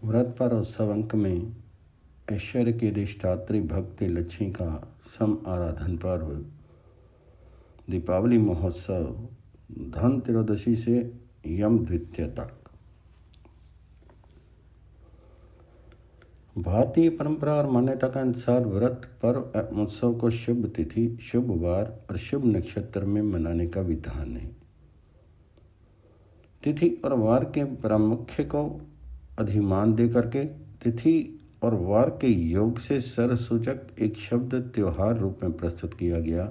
व्रत पर उत्सव अंक में ऐश्वर्य की अधिष्ठात्री भक्ति लक्ष्मी का सम आराधन पर्व दीपावली महोत्सव धन त्रयोदशी से यम द्वितीय तक। भारतीय परंपरा और मान्यता के अनुसार व्रत पर्व एवं उत्सव को शुभ तिथि, शुभ वार और शुभ नक्षत्र में मनाने का विधान है। तिथि और वार के प्रामुख्य को अधिमान दे करके तिथि और वार के योग से सरसूचक एक शब्द त्योहार रूप में प्रस्तुत किया गया,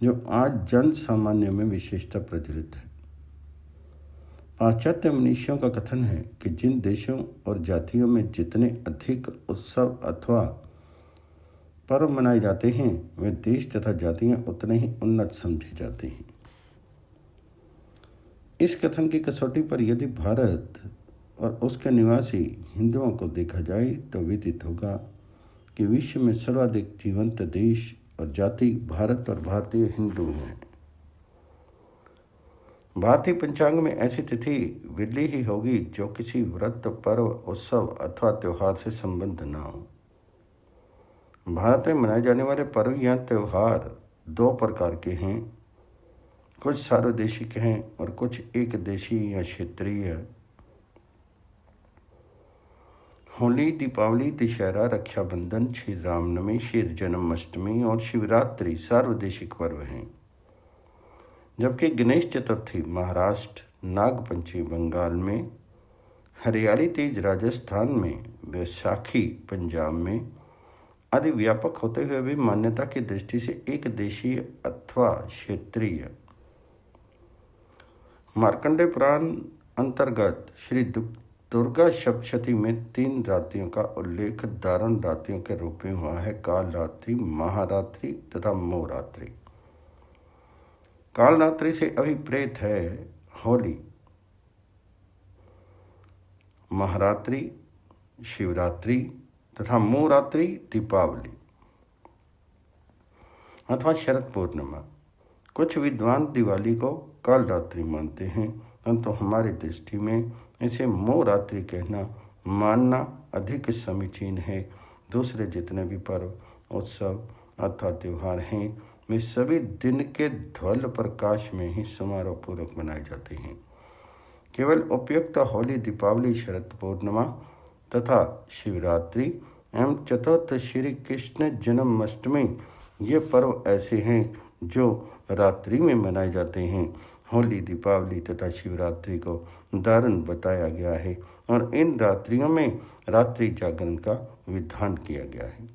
जो आज जन सामान्य में विशेषता प्रचलित है। पाश्चात्य मनीषियों का कथन है कि जिन देशों और जातियों में जितने अधिक उत्सव अथवा पर्व मनाए जाते हैं, वे देश तथा जातियां उतने ही उन्नत समझे जाते हैं। इस कथन की कसौटी पर यदि भारत और उसके निवासी हिंदुओं को देखा जाए तो विदित होगा कि विश्व में सर्वाधिक जीवंत देश और जाति भारत और भारतीय हिंदू हैं। भारतीय पंचांग में ऐसी तिथि विरली ही होगी जो किसी व्रत, पर्व, उत्सव अथवा त्योहार से संबंध न हो। भारत में मनाए जाने वाले पर्व या त्योहार दो प्रकार के हैं, कुछ सार्वदेशिक हैं और कुछ एक देशीय या क्षेत्रीय। होली, दीपावली, दशहरा, रक्षाबंधन, श्री रामनवमी, श्री जन्माष्टमी और शिवरात्रि सार्वदेशिक पर्व हैं, जबकि गणेश चतुर्थी महाराष्ट्र, नागपंचमी बंगाल में, हरियाली तीज राजस्थान में, वैसाखी पंजाब में आदि व्यापक होते हुए भी मान्यता की दृष्टि से एक देशीय अथवा क्षेत्रीय। मार्कंडेय पुराण अंतर्गत श्री दुर्गा सप्तशती में 3 रात्रियों का उल्लेख दारुण रात्रियों के रूप में हुआ है: काल रात्रि, महारात्रि तथा मोरात्रि। काल रात्रि से अभिप्रेत है होली, महारात्रि शिवरात्रि तथा मोरात्रि दीपावली अथवा शरद पूर्णिमा। कुछ विद्वान दिवाली को काल रात्रि मानते हैं, परंतु हमारी दृष्टि में इसे मोरात्रि कहना मानना अधिक समीचीन है। दूसरे जितने भी पर्व, उत्सव अथवा त्यौहार हैं, वे सभी दिन के ध्वल प्रकाश में ही समारोह पूर्वक मनाए जाते हैं। केवल उपयुक्त होली, दीपावली, शरद पूर्णिमा तथा शिवरात्रि एवं चतुर्थ श्री कृष्ण जन्माष्टमी ये पर्व ऐसे हैं जो रात्रि में मनाए जाते हैं। होली, दीपावली तथा शिवरात्रि को दारुण बताया गया है और इन रात्रियों में रात्रि जागरण का विधान किया गया है।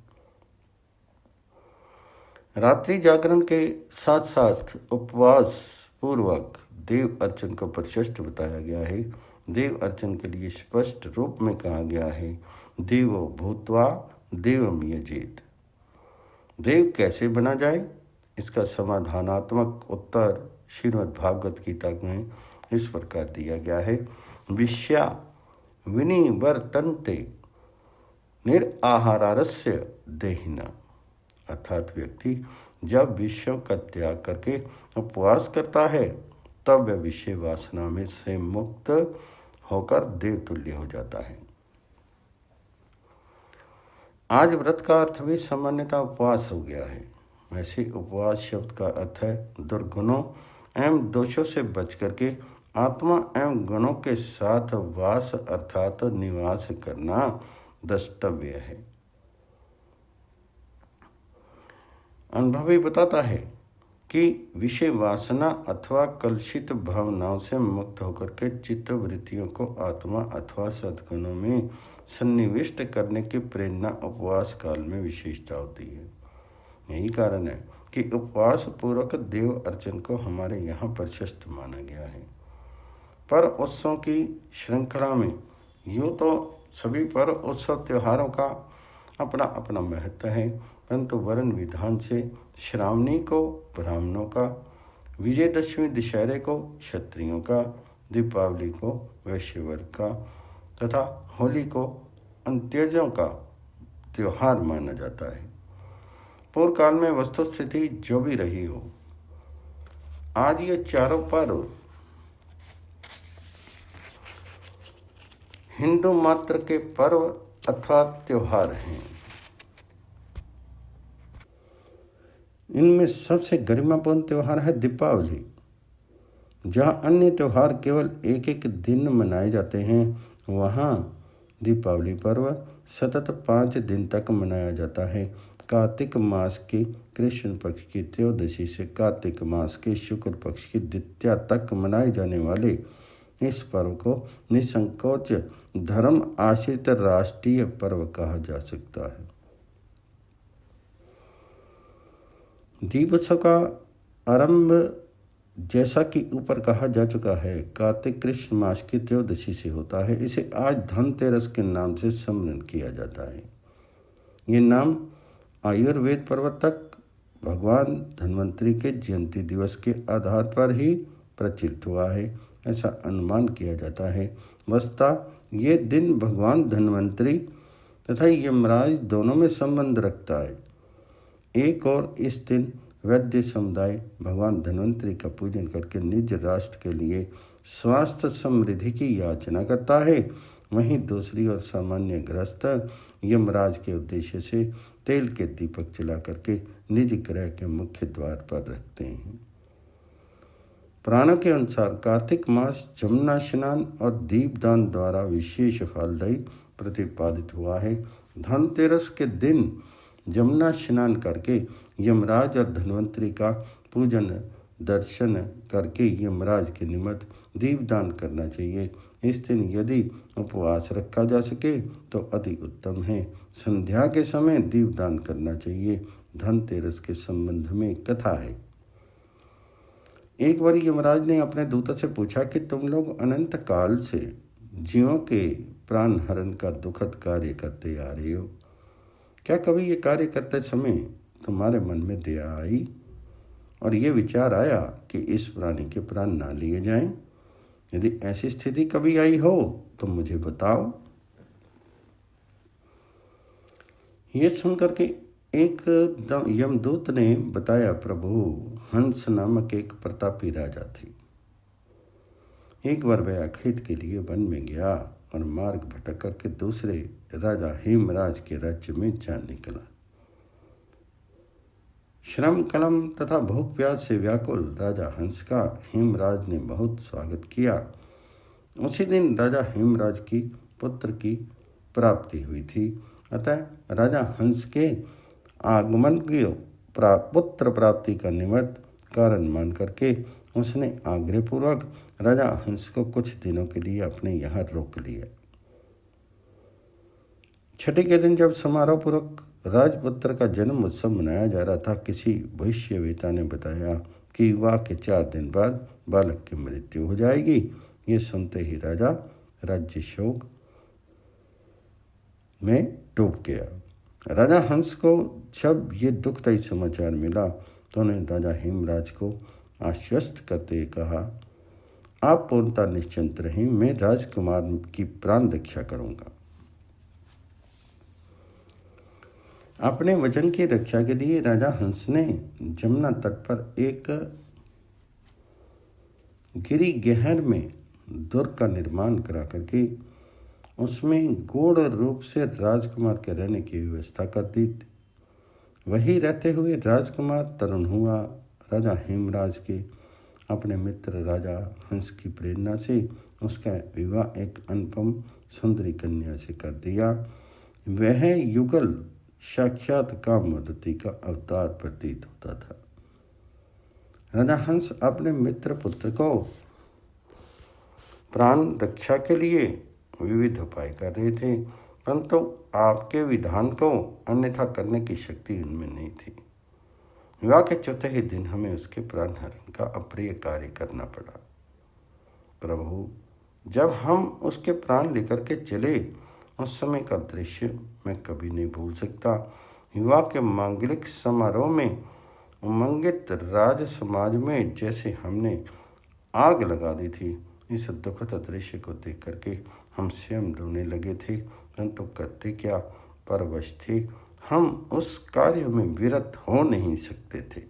रात्रि जागरण के साथ साथ उपवास पूर्वक देव अर्चन को प्रशस्त बताया गया है। देव अर्चन के लिए स्पष्ट रूप में कहा गया है: देवो भूत्वा देवम यजेत। देव कैसे बना जाए, इसका समाधानात्मक उत्तर श्रीमद् भागवत गीता में इस प्रकार दिया गया है: विश्या विनिवर्तन्ते निराहारस्य देहिना। अर्थात व्यक्ति जब विषयों का त्याग करके उपवास करता है, तब वह विषय वासना में से मुक्त होकर देवतुल्य हो जाता है। आज व्रत का अर्थ भी सामान्यतः उपवास हो गया है। वैसे उपवास शब्द का अर्थ है दुर्गुणों एवं दोषों से बच करके आत्मा एवं गुणों के साथ वास अर्थात निवास करना द्रष्टव्य है। अनुभवी बताता है कि विषय वासना अथवा कलुषित भावनाओं से मुक्त होकर के चित्त वृत्तियों को आत्मा अथवा सद्गुणों में सन्निविष्ट करने की प्रेरणा उपवास काल में विशेषता होती है। यही कारण है कि उपवास पूर्वक देव अर्चन को हमारे यहाँ प्रशस्त माना गया है। पर उत्सव की श्रृंखला में यूँ तो सभी पर्व, उत्सव, त्योहारों का अपना अपना महत्व है, परंतु वर्ण विधान से श्रावणी को ब्राह्मणों का, विजयदशमी दशहरे को क्षत्रियों का, दीपावली को वैश्य वर्ग का तथा होली को अंत्यजों का त्योहार माना जाता है। पूर्व काल में वस्तुस्थिति जो भी रही हो, आज ये चारों पर्व हिंदू मात्र के पर्व अथवा त्योहार हैं। इनमें सबसे गरिमापूर्ण त्योहार है दीपावली। जहाँ अन्य त्योहार केवल एक एक दिन मनाए जाते हैं, वहाँ दीपावली पर्व सतत 5 दिन तक मनाया जाता है। कार्तिक मास की कृष्ण पक्ष की त्रयोदशी से कार्तिक मास के शुक्ल पक्ष की द्वितीया तक मनाए जाने वाले इस पर्व को निसंकोच धर्म आश्रित राष्ट्रीय पर्व कहा जा सकता है। दिवसों का आरंभ जैसा कि ऊपर कहा जा चुका है कार्तिक कृष्ण मास की त्रयोदशी से होता है। इसे आज धनतेरस के नाम से सम्मिलित किया जाता है। ये नाम आयुर्वेद प्रवर्तक भगवान धन्वंतरि के जयंती दिवस के आधार पर ही प्रचलित हुआ है, ऐसा अनुमान किया जाता है। वस्तुतः ये दिन भगवान धन्वंतरि तथा यमराज दोनों में संबंध रखता है। एक और इस दिन वैद्य समुदाय भगवान धन्वंतरि का पूजन करके निज राष्ट्र के लिए स्वास्थ्य समृद्धि की याचना करता है। वहीं दूसरी ओर सामान्य गृहस्थ यमराज के उद्देश्य से तेल के दीपक जला करके निज ग्रह के मुख्य द्वार पर रखते हैं। पुराणों के अनुसार कार्तिक मास जमुना स्नान और दीपदान द्वारा विशेष फलदायी प्रतिपादित हुआ है। धनतेरस के दिन जमुना स्नान करके यमराज और धन्वंतरि का पूजन दर्शन करके यमराज के निमित्त दीपदान करना चाहिए। इस दिन यदि उपवास रखा जा सके तो अति उत्तम है। संध्या के समय दीपदान करना चाहिए। धनतेरस के संबंध में कथा है। एक बार यमराज ने अपने दूतों से पूछा कि तुम लोग अनंत काल से जीवों के प्राण हरण का दुखद कार्य करते आ रहे हो, क्या कभी ये कार्य करते समय तुम्हारे मन में दया आई और ये विचार आया कि इस प्राणी के प्राण ना लिए जाएं? यदि ऐसी स्थिति कभी आई हो तो मुझे बताओ। ये सुनकर के एक यमदूत ने बताया, प्रभु, हंस नामक एक प्रतापी राजा थे। एक बार वह अखेट के लिए वन में गया और मार्ग भटक करके दूसरे राजा हेमराज के राज्य में जा निकला। श्रम कलम तथा भूख प्यास से व्याकुल राजा हंस का हेमराज ने बहुत स्वागत किया। उसी दिन राजा हेमराज की पुत्र की प्राप्ति हुई थी। अतः राजा हंस के आगमन की पुत्र प्राप्ति का निमित्त कारण मान करके उसने आग्रहपूर्वक राजा हंस को कुछ दिनों के लिए अपने यहाँ रोक लिया। छठी के दिन जब समारोह पूर्वक राजपुत्र का जन्म उत्सव मनाया जा रहा था, किसी भविष्यवेता ने बताया कि विवाह के 4 दिन बाद बालक की मृत्यु हो जाएगी। ये सुनते ही राजा राज्य शोक में डूब गया। राजा हंस को जब ये दुखदायी समाचार मिला तो उन्होंने राजा हेमराज को आश्वस्त करते हुए कहा, आप पूर्णतः निश्चिंत रहें, मैं राजकुमार की प्राण रक्षा करूंगा। अपने वचन की रक्षा के लिए राजा हंस ने जमुना तट पर एक गिरी गहर में दुर्ग का निर्माण करा करके उसमें गूढ़ रूप से राजकुमार के रहने की व्यवस्था कर दी। वही रहते हुए राजकुमार तरुण हुआ। राजा हेमराज के अपने मित्र राजा हंस की प्रेरणा से उसका विवाह एक अनुपम सुंदरी कन्या से कर दिया। वह युगल साक्षात कामवती का अवतार प्रतीत होता था। राजा हंस अपने मित्र पुत्र को प्राण रक्षा के लिए विविध उपाय कर रहे थे, परंतु आपके विधान को अन्यथा करने की शक्ति उनमें नहीं थी। विवाह के चौथे ही दिन हमें उसके प्राण हरण का अप्रिय कार्य करना पड़ा। प्रभु, जब हम उसके प्राण लेकर के चले उस समय का दृश्य मैं कभी नहीं भूल सकता। विवाह के मांगलिक समारोह में उमंगित राज समाज में जैसे हमने आग लगा दी थी। इस दुखद दृश्य को देख करके हम स्वयं रोने लगे थे, परंतु करते क्या, परवश थे। हम उस कार्य में विरत हो नहीं सकते थे।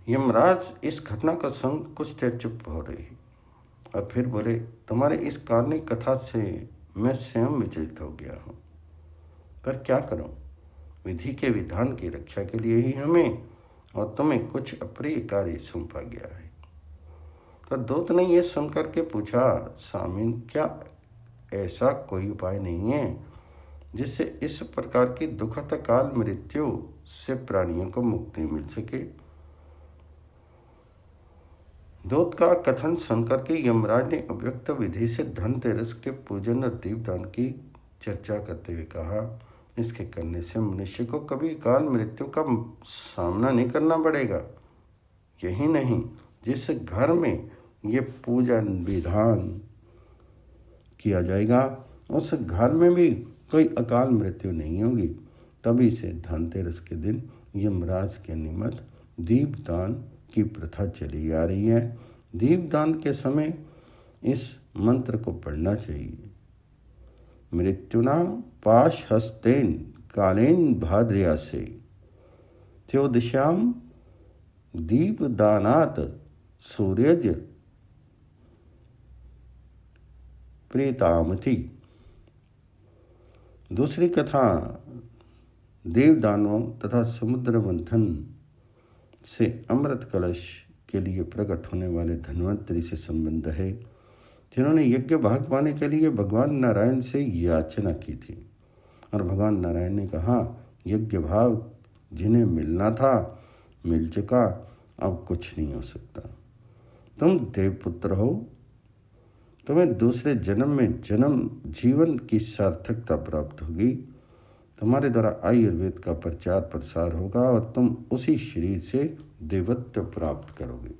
यमराज इस घटना का सुन कुछ देर चुप हो रही। और फिर बोले, तुम्हारे इस काल्पनिक कथा से मैं स्वयं विचलित हो गया हूँ, पर क्या करूँ? विधि के विधान की रक्षा के लिए ही हमें और तुम्हें कुछ अप्रिय कार्य सौंपा गया है। तो दूत ने यह सुनकर के पूछा, स्वामी, क्या ऐसा कोई उपाय नहीं है जिससे इस प्रकार की दुखद काल मृत्यु से प्राणियों को मुक्ति मिल सके? दूत का कथन सुनकर के यमराज ने अव्यक्त विधि से धनतेरस के पूजन और दीपदान की चर्चा करते हुए कहा, इसके करने से मनुष्य को कभी काल मृत्यु का सामना नहीं करना पड़ेगा। यही नहीं, जिस घर में ये पूजन विधान किया जाएगा उस घर में भी कोई अकाल मृत्यु नहीं होगी। तभी से धनतेरस के दिन यमराज के निमित्त दीपदान की प्रथा चली आ रही है। दीपदान के समय इस मंत्र को पढ़ना चाहिए। मृत्युना पाश हस्तेन कालेन भाद्रयासे त्योदश्याम दीपदानात सूर्यज प्रेतामथी। दूसरी कथा देवदानों तथा समुद्र मंथन से अमृत कलश के लिए प्रकट होने वाले धन्वंतरि से संबंध है, जिन्होंने यज्ञ भाग पाने के लिए भगवान नारायण से याचना की थी और भगवान नारायण ने कहा, यज्ञ भाग जिन्हें मिलना था मिल चुका, अब कुछ नहीं हो सकता। तुम देवपुत्र हो, तुम्हें दूसरे जन्म में जन्म जीवन की सार्थकता प्राप्त होगी। तुम्हारे द्वारा आयुर्वेद का प्रचार प्रसार होगा और तुम उसी शरीर से देवत्व प्राप्त करोगे।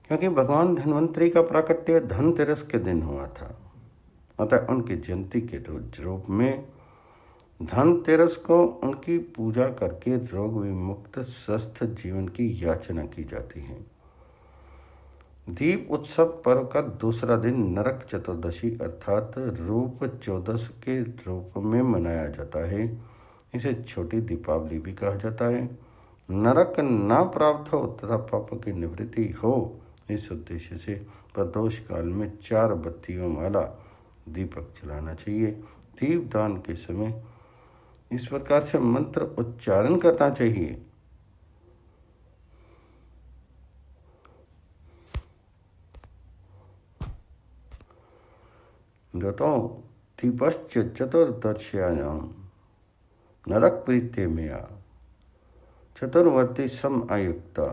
क्योंकि भगवान धन्वंतरि का प्राकट्य धनतेरस के दिन हुआ था, अतः उनकी जयंती के रूप में धनतेरस को उनकी पूजा करके रोग विमुक्त स्वस्थ जीवन की याचना की जाती है। दीप उत्सव पर्व का दूसरा दिन नरक चतुर्दशी अर्थात रूप चौदस के रूप में मनाया जाता है। इसे छोटी दीपावली भी कहा जाता है। नरक ना प्राप्त हो तथा पाप की निवृत्ति हो, इस उद्देश्य से प्रदोष काल में 4 बत्तियों वाला दीपक जलाना चाहिए। दीपदान के समय इस प्रकार से मंत्र उच्चारण करना चाहिए। गतो दीपश्च चतुर्दश्यायां नरक प्रीत्य मेया चतुर्वर्ती सम आयुक्ता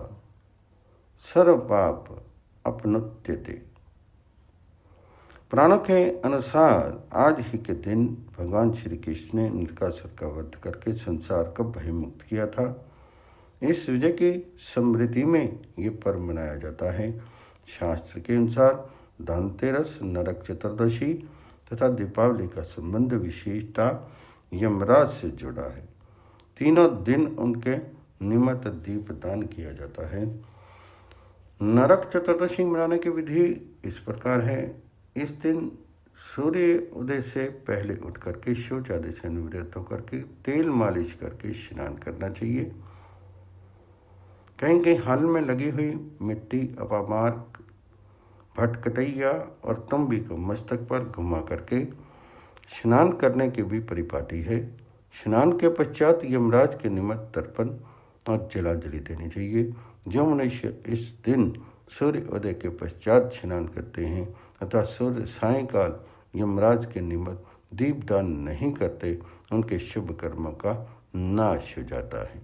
सर्व पाप अपनुत्यते। पुराणों के अनुसार आज ही के दिन भगवान श्री कृष्ण ने नरकासुर का वध करके संसार को भयमुक्त किया था। इस विजय की स्मृति में ये पर्व मनाया जाता है। शास्त्र के अनुसार धनतेरस, नरक चतुर्दशी तथा दीपावली का संबंध विशेषता यमराज से जुड़ा है। तीनों दिन उनके निमित्त दीपदान किया जाता है। नरक चतुर्दशी मनाने की विधि इस प्रकार है। इस दिन सूर्य उदय से पहले उठ करके शौच आदि से निवृत्त होकर के तेल मालिश करके स्नान करना चाहिए। कहीं कहीं हाल में लगी हुई मिट्टी, अपामार्क, भटकटैया और तंबी को मस्तक पर घुमा करके स्नान करने की भी परिपाटी है। स्नान के पश्चात यमराज के निमित्त तर्पण और जलांजलि देनी चाहिए। जो मनुष्य इस दिन सूर्य उदय के पश्चात स्नान करते हैं तथा सूर्य सायंकाल यमराज के निमित्त दीपदान नहीं करते, उनके शुभ कर्मों का नाश हो जाता है।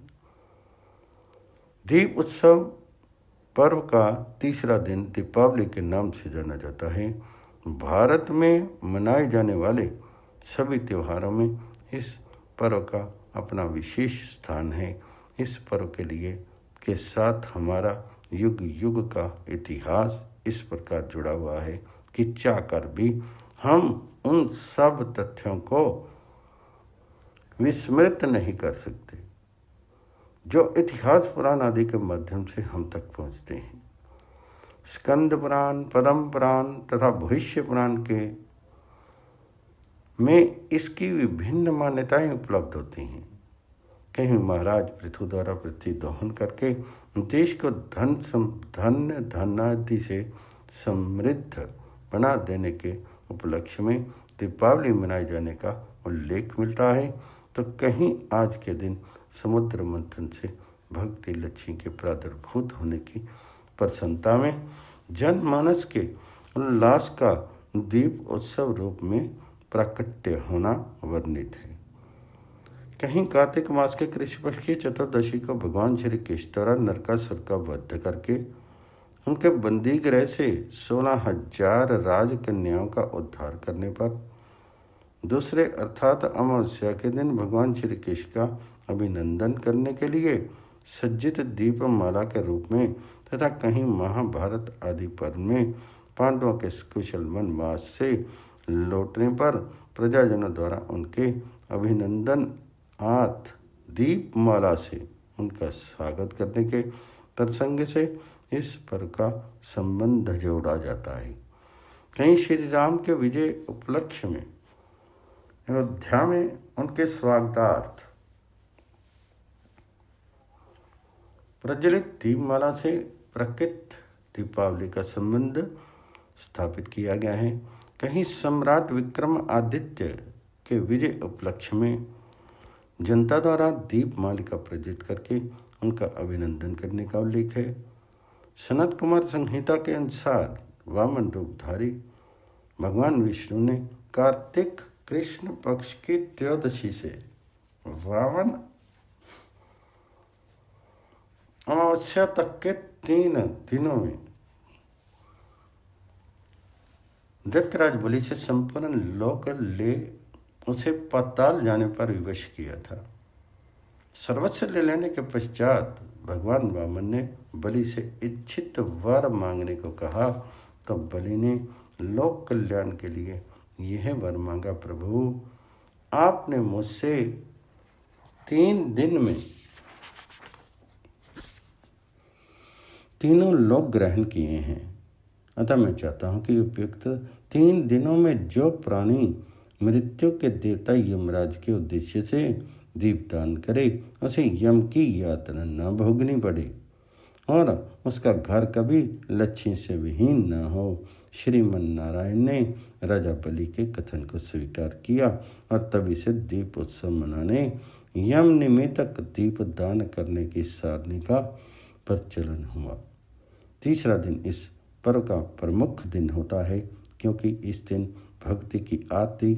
दीप उत्सव पर्व का तीसरा दिन दीपावली के नाम से जाना जाता है। भारत में मनाए जाने वाले सभी त्योहारों में इस पर्व का अपना विशेष स्थान है। इस पर्व के लिए के साथ हमारा युग युग का इतिहास इस प्रकार जुड़ा हुआ है कि चाहकर भी हम उन सब तथ्यों को विस्मृत नहीं कर सकते जो इतिहास पुराण आदि के माध्यम से हम तक पहुँचते हैं। स्कंद पुराण, पद्म पुराण तथा भविष्य पुराण के में इसकी विभिन्न मान्यताएं उपलब्ध होती हैं। कहीं महाराज पृथु द्वारा पृथ्वी दोहन करके देश को धन्य धनादि से समृद्ध बना देने के उपलक्ष्य में दीपावली मनाए जाने का उल्लेख मिलता है, तो कहीं आज के दिन समुद्र मंथन से भक्ति लक्ष्मी के प्रादुर्भूत होने की प्रसन्नता में जनमानस के उल्लास का दीप उत्सव रूप में प्राकट्य होना वर्णित है। कहीं कार्तिक मास के कृष्ण पक्ष की चतुर्दशी को भगवान श्री कृष्ण द्वारा नरकासुर का वध करके उनके बंदी गृह से 16,000 राजकन्याओं का उद्धार करने पर दूसरे अर्थात अमावस्या के दिन भगवान श्री कृष्ण का अभिनंदन करने के लिए सज्जित दीपमाला के रूप में तथा कहीं महाभारत आदि पर्व में पांडवों के कुशल वनवास से लौटने पर प्रजाजनों द्वारा उनके अभिनंदन दीपमाला से उनका स्वागत करने के प्रसंग से इस पर्व का संबंध जोड़ा जाता है। कहीं श्री राम के विजय उपलक्ष्य में अयोध्या में उनके स्वागतार्थ प्रज्वलित दीपमाला से प्रकृत दीपावली का संबंध स्थापित किया गया है। कहीं सम्राट विक्रमादित्य के विजय उपलक्ष्य में जनता द्वारा दीपमालिका प्रज्वलित करके उनका अभिनंदन करने का उल्लेख है। सनत कुमार संहिता के अनुसार वामन रूपधारी भगवान विष्णु ने कार्तिक कृष्ण पक्ष की त्रयोदशी से वामन अमावस्या तक के 3 दिनों में दैत्यराज बलि से संपूर्ण लोक ले उसे पाताल जाने पर विवश किया था। सर्वस्व ले लेने के पश्चात भगवान वामन ने बलि से इच्छित वर मांगने को कहा, तो बलि ने लोक कल्याण के लिए यह वर मांगा, प्रभु आपने मुझसे 3 दिन में तीनों लोक ग्रहण किए हैं, अतः मैं चाहता हूँ कि उपयुक्त 3 दिनों में जो प्राणी मृत्यु के देवता यमराज के उद्देश्य से दीपदान करे उसे यम की यातना न भोगनी पड़े और उसका घर कभी लक्ष्मी से विहीन न हो। श्रीमन नारायण ने राजा बलि के कथन को स्वीकार किया और तभी से दीप उत्सव मनाने यम निमित्तक दीप दान करने की सारणी का प्रचलन हुआ। तीसरा दिन इस पर्व का प्रमुख दिन होता है, क्योंकि इस दिन भक्ति की आरती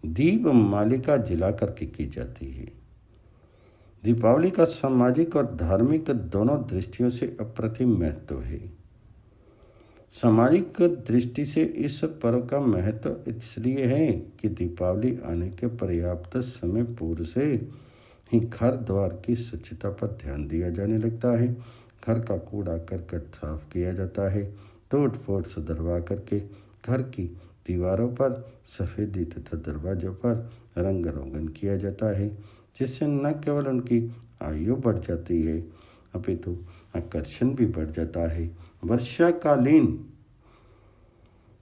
दीप मालिका जला करके की जाती है। दीपावली का सामाजिक और धार्मिक दोनों दृष्टियों से अप्रतिम महत्व है। सामाजिक दृष्टि से इस पर्व का महत्व इसलिए है कि दीपावली आने के पर्याप्त समय पूर्व से ही घर द्वार की स्वच्छता पर ध्यान दिया जाने लगता है। घर का कूड़ा करकट साफ किया जाता है, टूट फूट सुधरवा करके घर की दीवारों पर सफ़ेदी तथा दरवाजों पर रंग रोगन किया जाता है, जिससे न केवल उनकी आयु बढ़ जाती है अपितु आकर्षण भी बढ़ जाता है। वर्षाकालीन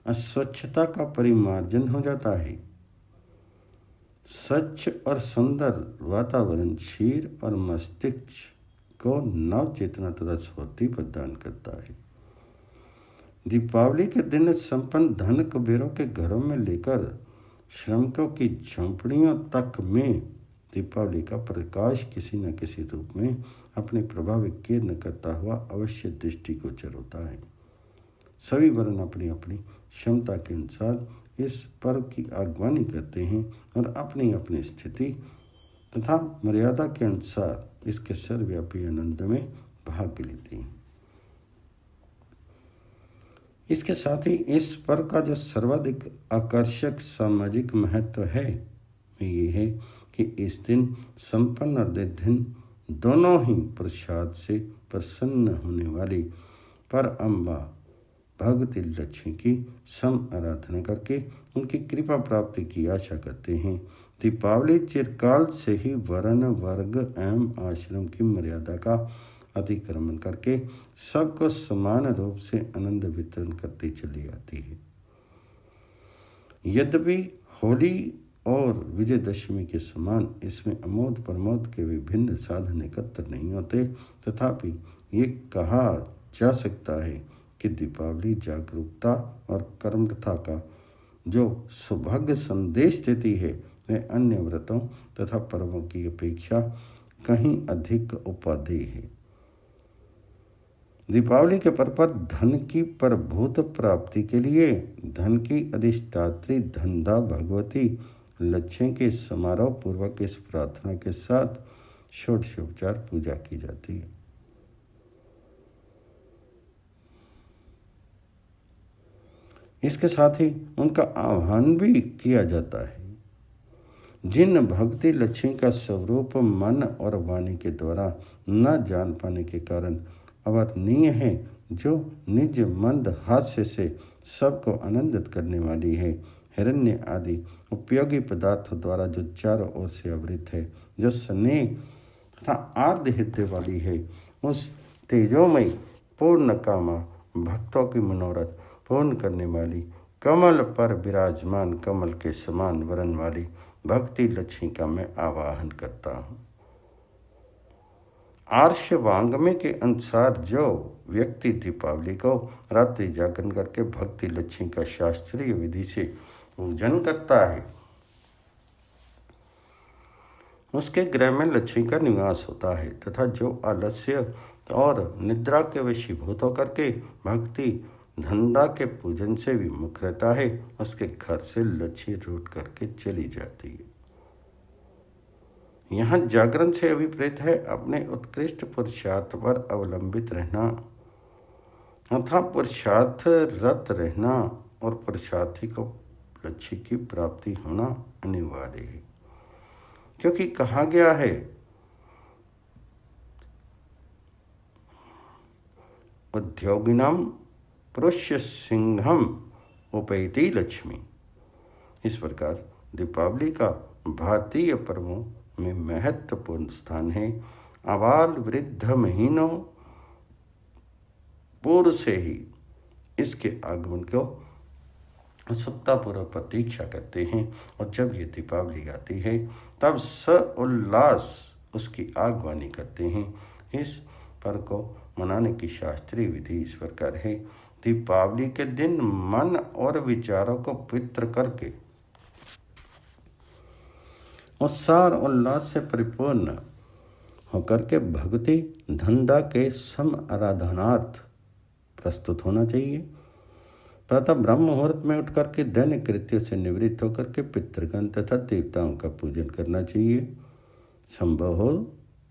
अस्वच्छता का परिमार्जन हो जाता है। स्वच्छ और सुंदर वातावरण शरीर और मस्तिष्क को नव चेतना तथा स्फूर्ति प्रदान करता है। दीपावली के दिन संपन्न धन कुबेरों के घरों में लेकर श्रमिकों की झोंपड़ियों तक में दीपावली का प्रकाश किसी न किसी रूप में अपने प्रभाव विकीर्ण करता हुआ अवश्य दृष्टिगोचर होता है। सभी वर्ण अपनी अपनी क्षमता के अनुसार इस पर्व की आगवानी करते हैं और अपनी अपनी स्थिति तथा मर्यादा के अनुसार इसके सर्वव्यापी आनंद में भाग लेते हैं। इसके साथ ही इस पर्व का जो सर्वाधिक आकर्षक सामाजिक महत्व है ये है कि इस दिन संपन्न और निर्धन दोनों ही प्रसाद से प्रसन्न होने वाली पर अम्बा भगवती लक्ष्मी की सम आराधना करके उनकी कृपा प्राप्ति की आशा करते हैं। दीपावली चिरकाल से ही वर्ण वर्ग एवं आश्रम की मर्यादा का अतिक्रमण करके सबको समान रूप से आनंद वितरण करती चली आती है। यद्यपि होली और विजयदशमी के समान इसमें अमोद प्रमोद के विभिन्न साधन एकत्र नहीं होते, तथापि ये कहा जा सकता है कि दीपावली जागरूकता और कर्मठता का जो सौभाग्य संदेश देती है वह अन्य व्रतों तथा पर्वों की अपेक्षा कहीं अधिक उपादेय है। दीपावली के पर्व पर धन की प्रभुत प्राप्ति के लिए धन की अधिष्ठात्री धनदा भगवती लक्ष्मी के समारोह पूर्वक इस प्रार्थना के साथ षोडशोपचार पूजा की जाती है। इसके साथ ही उनका आह्वान भी किया जाता है। जिन भक्ति लक्ष्मी का स्वरूप मन और वाणी के द्वारा न जान पाने के कारण अवर्णनीय है, जो निज मंद हास्य से सबको आनंदित करने वाली है, हिरण्य आदि उपयोगी पदार्थों द्वारा जो चारों ओर से आवृत है, जो स्नेह तथा आर्द्र हृदय वाली है, उस तेजोमयी पूर्ण कामा भक्तों की मनोरथ पूर्ण करने वाली, कमल पर विराजमान कमल के समान वरण वाली भक्ति लक्ष्मी का मैं आवाहन करता हूँ। आर्ष वांग्मय के अनुसार जो व्यक्ति दीपावली को रात्रि जागरण करके भक्ति लक्ष्मी का शास्त्रीय विधि से पूजन करता है, उसके गृह में लक्ष्मी का निवास होता है, तथा जो आलस्य और निद्रा के वशीभूत होकर के भक्ति धंधा के पूजन से विमुख रहता है, उसके घर से लक्ष्मी रूठ करके चली जाती है। यहाँ जागरण से अभिप्रेत है अपने उत्कृष्ट पुरुषार्थ पर अवलंबित रहना तथा पुरुषार्थ रत रहना और पुरुषार्थी को लक्ष्य की प्राप्ति होना अनिवार्य है, क्योंकि कहा गया है उद्योगिनम पुरुष सिंहम उपैति लक्ष्मी। इस प्रकार दीपावली का भारतीय पर्वों में महत्वपूर्ण स्थान है। आबाल वृद्ध महीनों पूर्व से ही इसके आगमन को उत्सुकतापूर्वक प्रतीक्षा करते हैं, और जब ये दीपावली आती है तब उल्लास उसकी आगवानी करते हैं। इस पर्व को मनाने की शास्त्रीय विधि इस प्रकार है। दीपावली के दिन मन और विचारों को पवित्र करके उत्साह और उल्लास से परिपूर्ण होकर के भक्ति धंधा के सम आराधनार्थ प्रस्तुत होना चाहिए। प्रातः ब्रह्म मुहूर्त में उठ करके दैनिक कृत्यों से निवृत्त होकर के पितृगण तथा देवताओं का पूजन करना चाहिए। संभव हो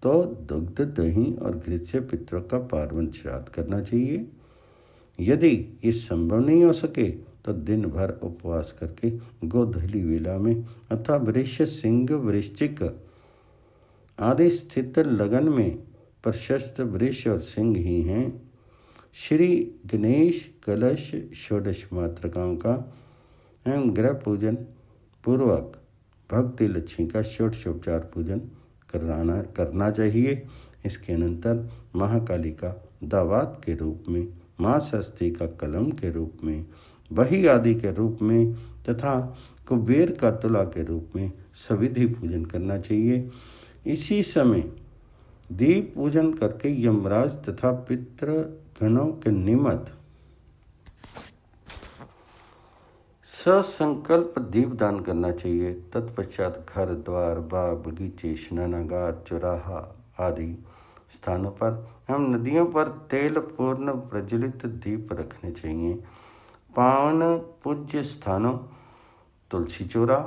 तो दुग्ध दही और घृत से पितरों का पार्वन श्राद्ध करना चाहिए। यदि ये संभव नहीं हो सके तो दिन भर उपवास करके गोधूली वेला में अथवा वृष सिंह वृश्चिक आदि स्थित लगन में प्रशस्त वृष और सिंह ही हैं, श्री गणेश कलश षोडश मातृकाओं का एवं ग्रह पूजन पूर्वक भक्ति लक्ष्मी का षोडशोपचार पूजन करना चाहिए। इसके अनंतर महाकाली का दावात के रूप में, माँ सरस्वती का कलम के रूप में, बही आदि के रूप में तथा कुबेर का तुला के रूप में सविधि पूजन करना चाहिए। इसी समय दीप पूजन करके यमराज तथा पितृगणों के निमित्त ससंकल्प दीप दान करना चाहिए। तत्पश्चात घर द्वार बाग बगीचे स्नानागार चौराहा आदि स्थानों पर एवं नदियों पर तेल पूर्ण प्रज्वलित दीप रखने चाहिए। पावन पूज्य स्थानों तुलसी चौरा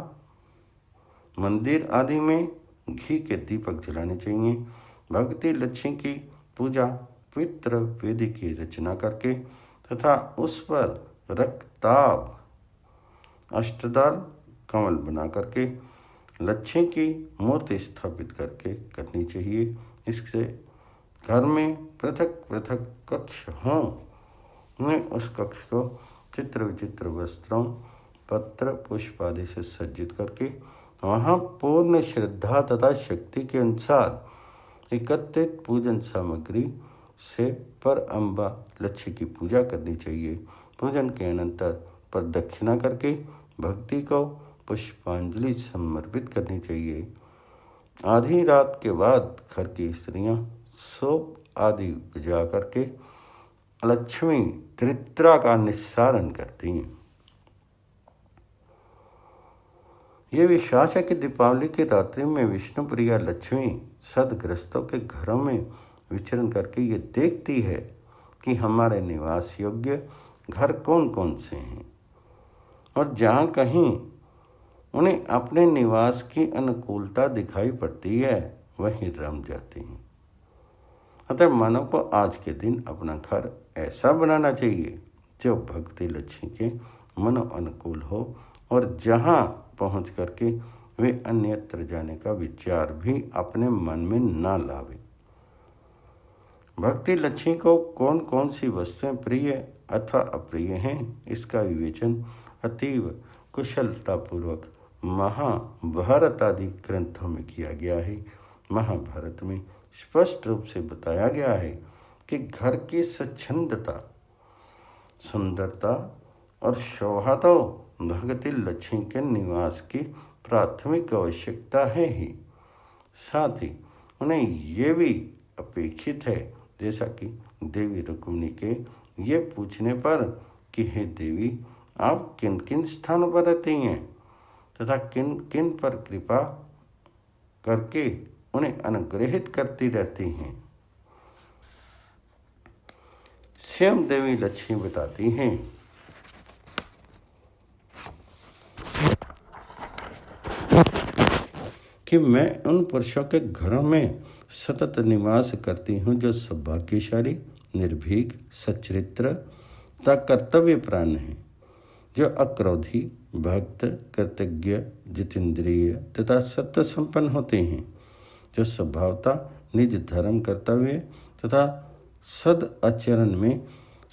मंदिर आदि में घी के दीपक जलाने चाहिए। भक्ति लक्ष्मी की पूजा पवित्र वेदी की रचना करके तथा उस पर रक्ताभ अष्टदल कमल बना करके लक्ष्मी की मूर्ति स्थापित करके करनी चाहिए। इससे घर में पृथक पृथक कक्ष हों, उन्हें उस कक्ष को चित्र विचित्र वस्त्रों पत्र पुष्प आदि से सज्जित करके वहाँ पूर्ण श्रद्धा तथा शक्ति के अनुसार एकत्रित पूजन सामग्री से पर अम्बा लक्ष्मी की पूजा करनी चाहिए। पूजन के अनंतर प्रदक्षिणा करके भक्ति को पुष्पांजलि समर्पित करनी चाहिए। आधी रात के बाद घर की स्त्रियां सोप आदि बुझा करके लक्ष्मी त्रित्रा का निस्सारण करती हैं। ये विश्वास है कि दीपावली की रात्रि में विष्णु प्रिया लक्ष्मी सदग्रस्तों के घरों में विचरण करके ये देखती है कि हमारे निवास योग्य घर कौन कौन से हैं, और जहाँ कहीं उन्हें अपने निवास की अनुकूलता दिखाई पड़ती है वहीं रम जाती हैं। अतः मानव को आज के दिन अपना घर ऐसा बनाना चाहिए जो भक्ति लक्ष्मी के मनो अनुकूल हो, और जहाँ पहुँच करके वे अन्यत्र जाने का विचार भी अपने मन में ना लावे। भक्ति लक्ष्मी को कौन कौन सी वस्तुएं प्रिय अथवा अप्रिय हैं, इसका विवेचन अतीव कुशलतापूर्वक महाभारत आदि ग्रंथों में किया गया है। महाभारत में स्पष्ट रूप से बताया गया है कि घर की स्वच्छंदता, सुंदरता और शोभा तो भगवती लक्ष्मी के निवास की प्राथमिक आवश्यकता है ही, साथ ही उन्हें ये भी अपेक्षित है, जैसा कि देवी रुक्मिणी के ये पूछने पर कि हे देवी, आप किन किन स्थानों पर रहती हैं तथा किन किन पर कृपा करके उन्हें अनुग्रहित करती रहती हैं। स्वयं देवी लक्ष्मी बताती हैं कि मैं उन पुरुषों के घरों में सतत निवास करती हूँ जो सौभाग्यशाली, निर्भीक, सच्चरित्र तथा कर्तव्यपरायण हैं, जो अक्रोधी, भक्त, कृतज्ञ, जितेंद्रिय तथा सत्य संपन्न होते हैं, जो स्वभावतः निज धर्म कर्तव्य तथा सद आचरण में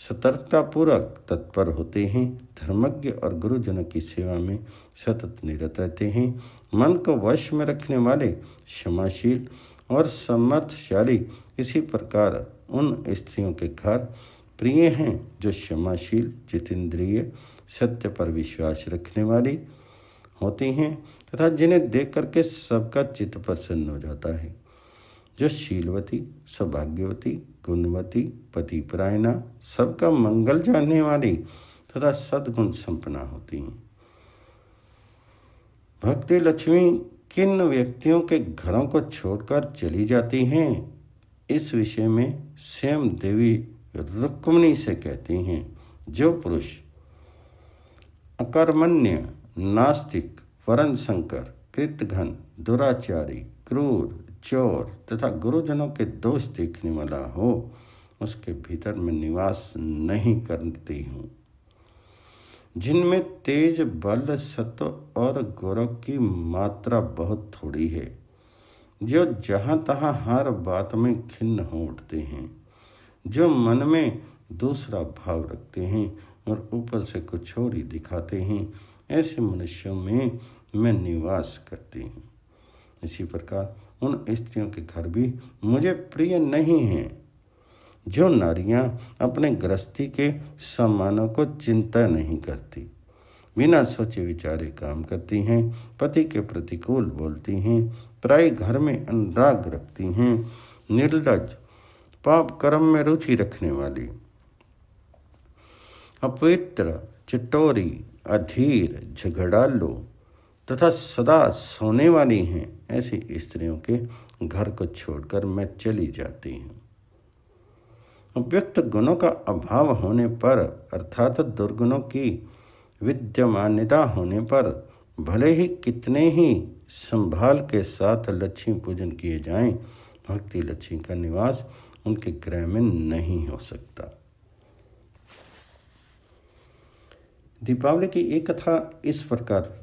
सतर्कतापूर्वक तत्पर होते हैं, धर्मज्ञ और गुरुजनों की सेवा में सतत निरत रहते हैं, मन को वश में रखने वाले, क्षमाशील और समर्थशाली। इसी प्रकार उन स्त्रियों के घर प्रिय हैं जो क्षमाशील, जितेंद्रिय, सत्य पर विश्वास रखने वाली होती हैं तथा जिन्हें देख करके सबका चित्त प्रसन्न हो जाता है, जो शीलवती, सौभाग्यवती, गुणवती, पतिपरायणा, सबका मंगल जानने वाली तथा सद्गुण संपन्ना होती हैं। भक्ति लक्ष्मी किन व्यक्तियों के घरों को छोड़कर चली जाती हैं, इस विषय में स्वयं देवी रुक्मिणी से कहती हैं, जो पुरुष अकर्मण्य, नास्तिक, वरणशंकर, कृतघ्न, दुराचारी, क्रूर, चोर तथा गुरुजनों के दोष देखने वाला हो, उसके भीतर मैं निवास नहीं करती हूँ। जिनमें तेज, बल, सत्व और गौरव की मात्रा बहुत थोड़ी है, जो जहाँ तहाँ हर बात में खिन्न हो उठते हैं, जो मन में दूसरा भाव रखते हैं और ऊपर से कुछ और ही दिखाते हैं, ऐसे मनुष्यों में मैं निवास करती हूँ। इसी प्रकार उन स्त्रियों के घर भी मुझे प्रिय नहीं हैं, जो नारियां अपने गृहस्थी के सम्मानों को चिंता नहीं करती, बिना सोचे विचारे काम करती हैं, पति के प्रतिकूल बोलती हैं, पराई घर में अनुराग रखती हैं, निर्लज, पाप कर्म में रुचि रखने वाली, अपवित्र, चिटोरी, अधीर, झगड़ालू तथा सदा सोने वाली हैं, ऐसी स्त्रियों के घर को छोड़कर मैं चली जाती हूँ। अव्यक्त गुणों का अभाव होने पर अर्थात दुर्गुणों की विद्यमानता होने पर भले ही कितने ही संभाल के साथ लक्ष्मी पूजन किए जाएं, भक्ति लक्ष्मी का निवास उनके गृह में नहीं हो सकता। दीपावली की एक कथा इस प्रकार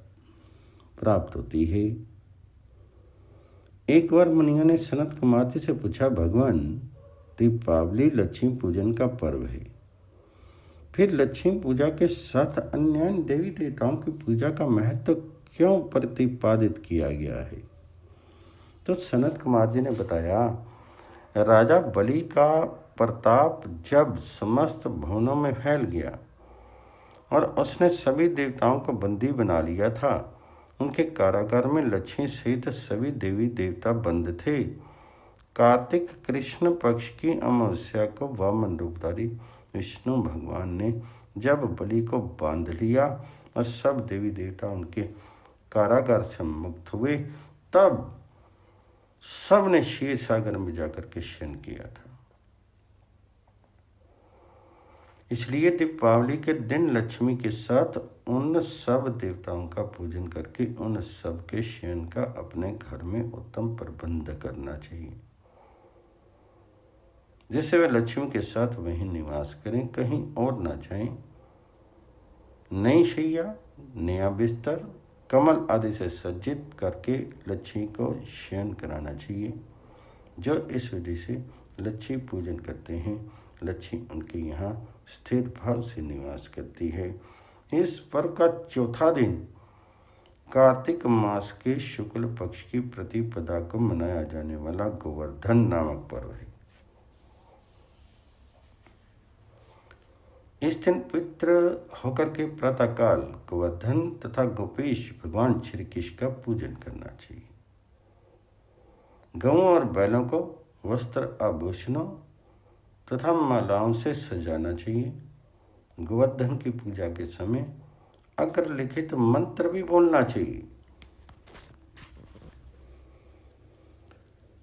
प्राप्त होती है। एक बार मुनियों ने सनत कुमार जी से पूछा, भगवान, दीपावली लक्ष्मी पूजन का पर्व है, फिर लक्ष्मी पूजा के साथ अन्य देवी देवताओं की पूजा का महत्व क्यों प्रतिपादित किया गया है? तो सनत कुमार जी ने बताया, राजा बलि का प्रताप जब समस्त भुवनों में फैल गया और उसने सभी देवताओं को बंदी बना लिया था, उनके कारागार में लक्ष्मी सहित सभी देवी देवता बंद थे। कार्तिक कृष्ण पक्ष की अमावस्या को वामन रूपधारी विष्णु भगवान ने जब बलि को बांध लिया और सब देवी देवता उनके कारागार से मुक्त हुए, तब सब ने क्षीर सागर में जाकर के शयन किया था। इसलिए दीपावली के दिन लक्ष्मी के साथ उन सब देवताओं का पूजन करके उन सब के शयन का अपने घर में उत्तम प्रबंध करना चाहिए, जिससे वे लक्ष्मी के साथ वहीं निवास करें, कहीं और ना जाएं। नई शैया, नया बिस्तर, कमल आदि से सज्जित करके लक्ष्मी को शयन कराना चाहिए। जो इस विधि से लक्ष्मी पूजन करते हैं, लक्ष्मी उनके यहाँ स्थिर भाव से निवास करती है। इस पर्व का चौथा दिन कार्तिक मास के शुक्ल पक्ष की प्रतिपदा को मनाया जाने वाला गोवर्धन नामक पर्व है। इस दिन पवित्र होकर के प्रातःकाल गोवर्धन तथा गोपेश भगवान श्री कृष्ण का पूजन करना चाहिए। गौओं और बैलों को वस्त्र आभूषणों तथा मालाओं से सजाना चाहिए। गोवर्धन की पूजा के समय अग्रलिखित मंत्र भी बोलना चाहिए।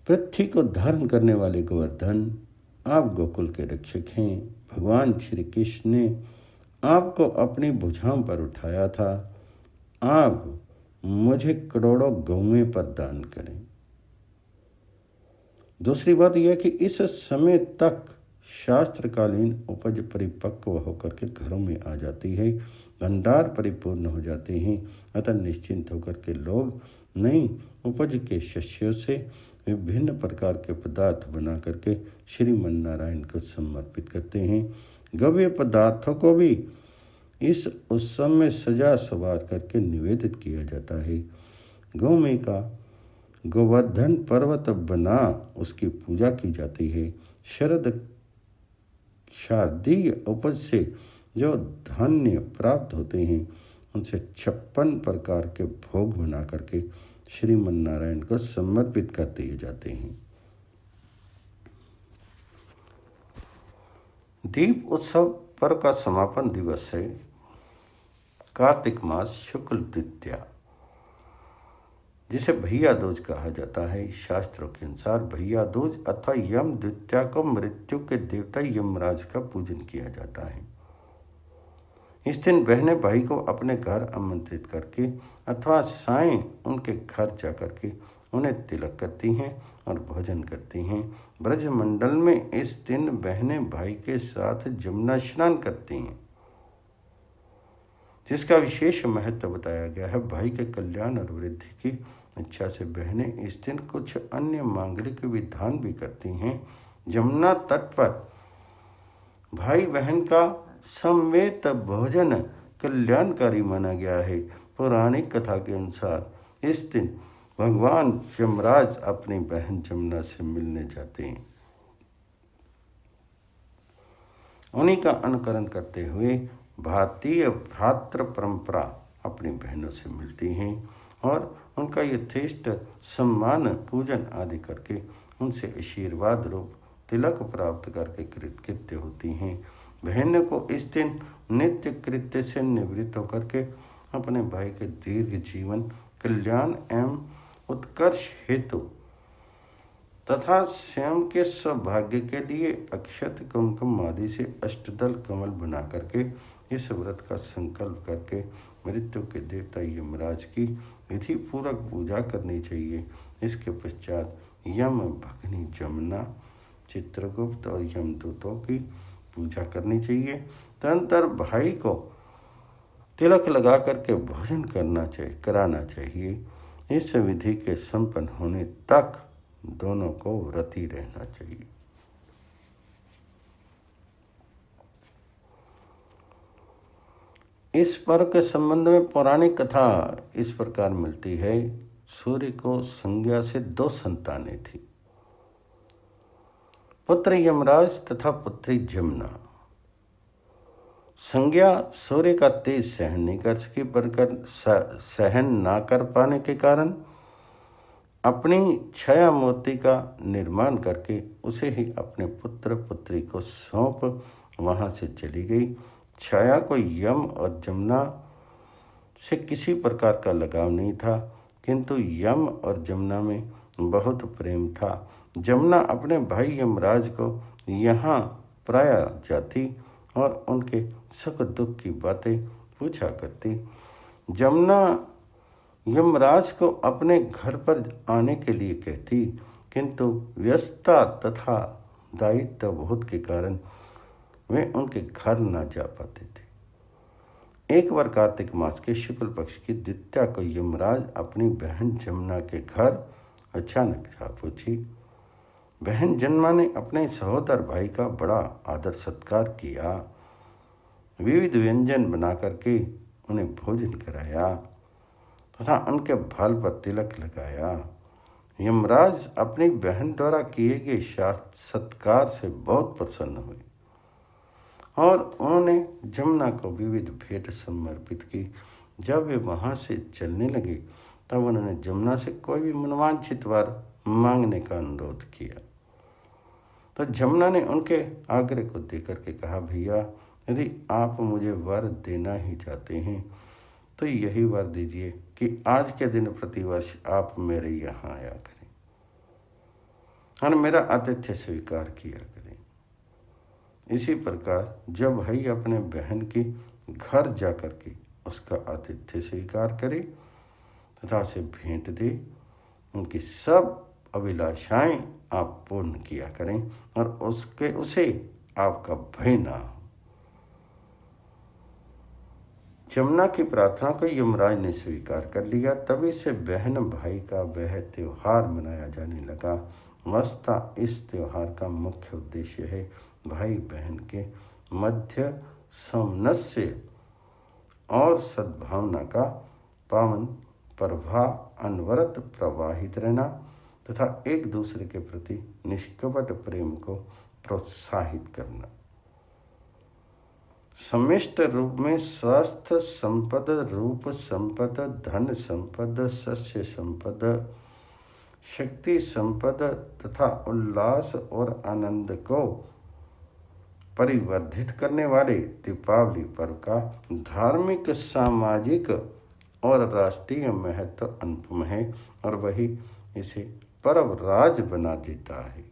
पृथ्वी को धारण करने वाले गोवर्धन, आप गोकुल के रक्षक हैं। भगवान श्री कृष्ण ने आपको अपनी भुजाओं पर उठाया था। आप मुझे करोड़ों गौएं पर दान करें। दूसरी बात यह कि इस समय तक शास्त्रकालीन उपज परिपक्व होकर के घरों में आ जाती है, भंडार परिपूर्ण हो जाते हैं। अतः निश्चिंत होकर के लोग नई उपज के शस्यों से विभिन्न प्रकार के पदार्थ बना करके श्रीमन नारायण को समर्पित करते हैं। गव्य पदार्थों को भी इस उत्सव में सजा सवार करके निवेदित किया जाता है। गौमें का गोवर्धन पर्वत बना उसकी पूजा की जाती है। शरद शारदीय उपज से जो धान्य प्राप्त होते हैं, उनसे 56 प्रकार के भोग बना करके श्रीमन नारायण को समर्पित कर दिए जाते हैं। दीप उत्सव पर्व का समापन दिवस है कार्तिक मास शुक्ल द्वितीया, जिसे भैया दूज कहा जाता है। शास्त्रों के अनुसार भैया दूज अथवा यम द्वितीया को मृत्यु के देवता यमराज का पूजन किया जाता है। इस दिन बहनें भाई को अपने घर आमंत्रित करके अथवा साएं उनके घर जाकर के उन्हें तिलक करती हैं और भोजन करती हैं। ब्रजमंडल में इस दिन बहनें भाई के साथ जमुना स्नान करती हैं, जिसका विशेष महत्व बताया गया है। भाई के कल्याण और वृद्धि की इच्छा से बहनें इस दिन कुछ अन्य मांगलिक विधान भी करती हैं। जमुना तट पर भाई बहन का समवेत भोजन कल्याणकारी माना गया है। पौराणिक कथा के अनुसार इस दिन भगवान यमराज अपनी बहन जमुना से मिलने जाते हैं। उन्हीं का अनुकरण करते हुए भारतीय भ्रातृ परंपरा अपनी बहनों से मिलती हैं और उनका यथेष्ट सम्मान पूजन आदि करके उनसे आशीर्वाद रूप तिलक प्राप्त करके कृतकृत्य होती हैं। बहनों को इस दिन नित्य कृत्य से निवृत्त होकर के अपने भाई के दीर्घ जीवन, कल्याण एवं उत्कर्ष हेतु तथा स्वयं के सौभाग्य के लिए अक्षत कुमकुम आदि से अष्टदल कमल बना करके इस व्रत का संकल्प करके मृत्यु के देवता यमराज की विधि पूर्वक पूजा करनी चाहिए। इसके पश्चात यम भगनी जमुना, चित्रगुप्त और यमदूतों की पूजा करनी चाहिए। तदनंतर भाई को तिलक लगा करके भोजन कराना चाहिए। इस विधि के संपन्न होने तक दोनों को व्रती रहना चाहिए। इस पर्व के संबंध में पौराणिक कथा इस प्रकार मिलती है। सूर्य को संज्ञा से 2 संतानें थी, पुत्र यमराज तथा पुत्री जमुना। संज्ञा सूर्य का तेज सहन नहीं कर सकी, सहन ना कर पाने के कारण अपनी छाया मूर्ति का निर्माण करके उसे ही अपने पुत्र पुत्री को सौंप वहाँ से चली गई। छाया को यम और जमुना से किसी प्रकार का लगाव नहीं था, किंतु यम और जमुना में बहुत प्रेम था। जमुना अपने भाई यमराज को यहाँ प्राय जाती और उनके सुख दुख की बातें पूछा करती। जमुना यमराज को अपने घर पर आने के लिए कहती, किंतु व्यस्तता तथा दायित्व बहुत के कारण वे उनके घर न जा पाते थे। एक बार कार्तिक मास के शुक्ल पक्ष की द्वितीया को यमराज अपनी बहन जमुना के घर अचानक जा पहुंची। बहन जमुना ने अपने सहोदर भाई का बड़ा आदर सत्कार किया, विविध व्यंजन बना करके उन्हें भोजन कराया तथा उनके भाल पर तिलक लगाया। यमराज अपनी बहन द्वारा किए गए सत्कार से बहुत प्रसन्न हुए और उन्होंने जमुना को विविध भेंट समर्पित की। जब वे वहाँ से चलने लगे तब उन्होंने जमुना से कोई भी मनवांछित वर मांगने का अनुरोध किया। तो जमुना ने उनके आग्रह को देकर के कहा, भैया यदि आप मुझे वर देना ही चाहते हैं तो यही वर दीजिए कि आज के दिन प्रतिवर्ष आप मेरे यहाँ आया करें और मेरा आतिथ्य स्वीकार किया करें। इसी प्रकार जब भाई अपने बहन की घर जा कर के उसका आतिथ्य स्वीकार करे तथा उसे भेंट दे, उनकी सब अभिलाषाएं आप पूर्ण किया करें और उसे आपका भय ना हो। जमुना की प्रार्थना को यमराज ने स्वीकार कर लिया। तभी से बहन भाई का वह त्योहार मनाया जाने लगा। वस्तुतः इस त्योहार का मुख्य उद्देश्य है भाई बहन के मध्य सामंजस्य और सद्भावना का पावन प्रवाह अनवरत प्रवाहित रहना तथा एक दूसरे के प्रति निष्कपट प्रेम को प्रोत्साहित करना। समिष्ट रूप में स्वास्थ्य संपद, रूप संपद, धन संपद, सस्य संपद, शक्ति संपद तथा उल्लास और आनंद को परिवर्धित करने वाले दीपावली पर्व का धार्मिक, सामाजिक और राष्ट्रीय महत्व अनुपम है और वही इसे पर्व राज बना देता है।